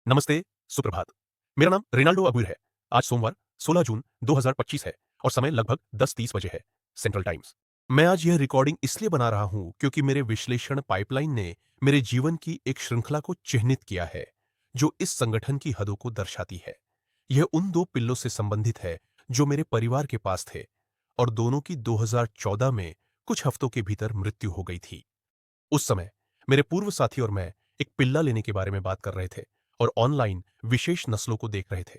नमस्ते, सुप्रभात। मेरा नाम रिनाल्डो अबुर है। आज सोमवार 16 जून 2025 है और समय लगभग 10:30 बजे है, सेंट्रल टाइम्स। मैं आज यह रिकॉर्डिंग इसलिए बना रहा हूं क्योंकि मेरे विश्लेषण पाइपलाइन ने मेरे जीवन की एक श्रृंखला को चिह्नित किया है, जो इस संगठन की हदों को दर्शाती है। यह उन दो पिल्लों से संबंधित है जो मेरे परिवार के पास थे और दोनों की 2014 में कुछ हफ्तों के भीतर मृत्यु हो गई थी। उस समय मेरे पूर्व साथी और मैं एक पिल्ला लेने के बारे में बात कर रहे थे और ऑनलाइन विशेष नस्लों को देख रहे थे।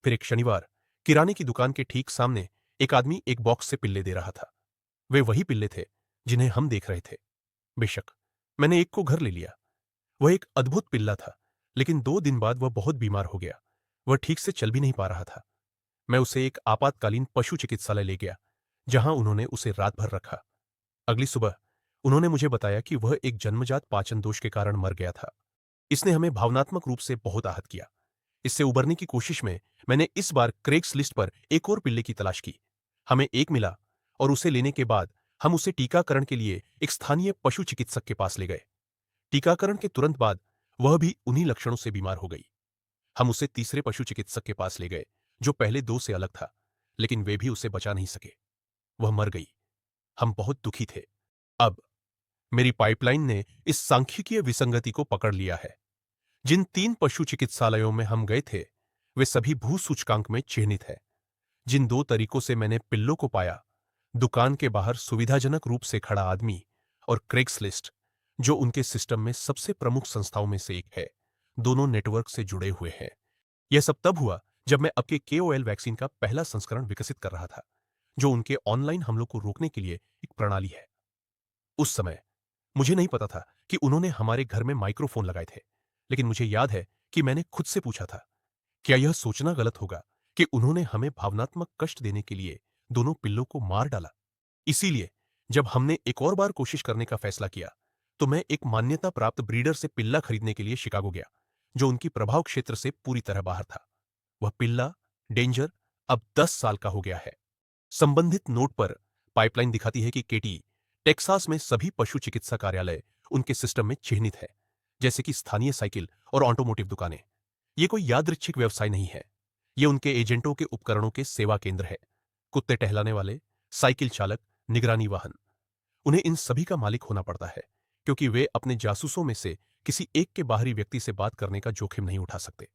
फिर एक शनिवार किराने की दुकान के ठीक सामने एक आदमी एक बॉक्स से पिल्ले दे रहा था। वे वही पिल्ले थे जिन्हें हम देख रहे थे। बेशक मैंने एक को घर ले लिया। वह एक अद्भुत पिल्ला था, लेकिन 2 दिन बाद वह बहुत बीमार हो गया। वह ठीक से चल भी नहीं पा रहा था। मैं उसे एक आपातकालीन पशु चिकित्सालय ले गया, जहां उन्होंने उसे रात भर रखा। अगली सुबह उन्होंने मुझे बताया कि वह एक जन्मजात पाचन दोष के कारण मर गया था। इसने हमें भावनात्मक रूप से बहुत आहत किया। इससे उबरने की कोशिश में मैंने इस बार क्रेग्स लिस्ट पर एक और पिल्ले की तलाश की। हमें एक मिला और उसे लेने के बाद हम उसे टीकाकरण के लिए एक स्थानीय पशु चिकित्सक के पास ले गए। टीकाकरण के तुरंत बाद वह भी उन्हीं लक्षणों से बीमार हो गई। हम उसे तीसरे पशु चिकित्सक के पास ले गए, जो पहले दो से अलग था, लेकिन वे भी उसे बचा नहीं सके। वह मर गई। हम बहुत दुखी थे। अब मेरी पाइपलाइन ने इस सांख्यिकीय विसंगति को पकड़ लिया है। जिन 3 पशु चिकित्सालयों में हम गए थे, वे सभी भू सूचकांक में चिह्नित है। जिन 2 तरीकों से मैंने पिल्लों को पाया, दुकान के बाहर सुविधाजनक रूप से खड़ा आदमी और क्रेग्सलिस्ट, जो उनके सिस्टम में सबसे प्रमुख संस्थाओं में से एक है, दोनों नेटवर्क से जुड़े हुए हैं। यह सब तब हुआ जब मैं आपके केओएल वैक्सीन का पहला संस्करण विकसित कर रहा था, जो उनके ऑनलाइन हमलों को रोकने के लिए एक प्रणाली है। उस समय मुझे नहीं पता था कि उन्होंने हमारे घर में माइक्रोफोन लगाए थे, लेकिन मुझे याद है कि मैंने खुद से पूछा था, क्या यह सोचना गलत होगा कि उन्होंने हमें भावनात्मक कष्ट देने के लिए दोनों पिल्लों को मार डाला? इसीलिए जब हमने एक और बार कोशिश करने का फैसला किया, तो मैं एक मान्यता प्राप्त ब्रीडर से पिल्ला खरीदने के लिए शिकागो गया, जो उनकी प्रभाव क्षेत्र से पूरी तरह बाहर था। वह पिल्ला, डेंजर, अब 10 साल का हो गया है। संबंधित नोट पर पाइपलाइन दिखाती है कि केटी, टेक्सास में सभी पशु चिकित्सा कार्यालय उनके सिस्टम में चिह्नित है, जैसे कि स्थानीय साइकिल और ऑटोमोटिव दुकानें। ये कोई यादृच्छिक व्यवसाय नहीं है। ये उनके एजेंटों के उपकरणों के सेवा केंद्र है। कुत्ते टहलाने वाले, साइकिल चालक, निगरानी वाहन। उन्हें इन सभी का मालिक होना पड़ता है, क्योंकि वे अपने जासूसों में से किसी एक के बाहरी व्यक्ति से बात करने का जोखिम नहीं उठा सकते।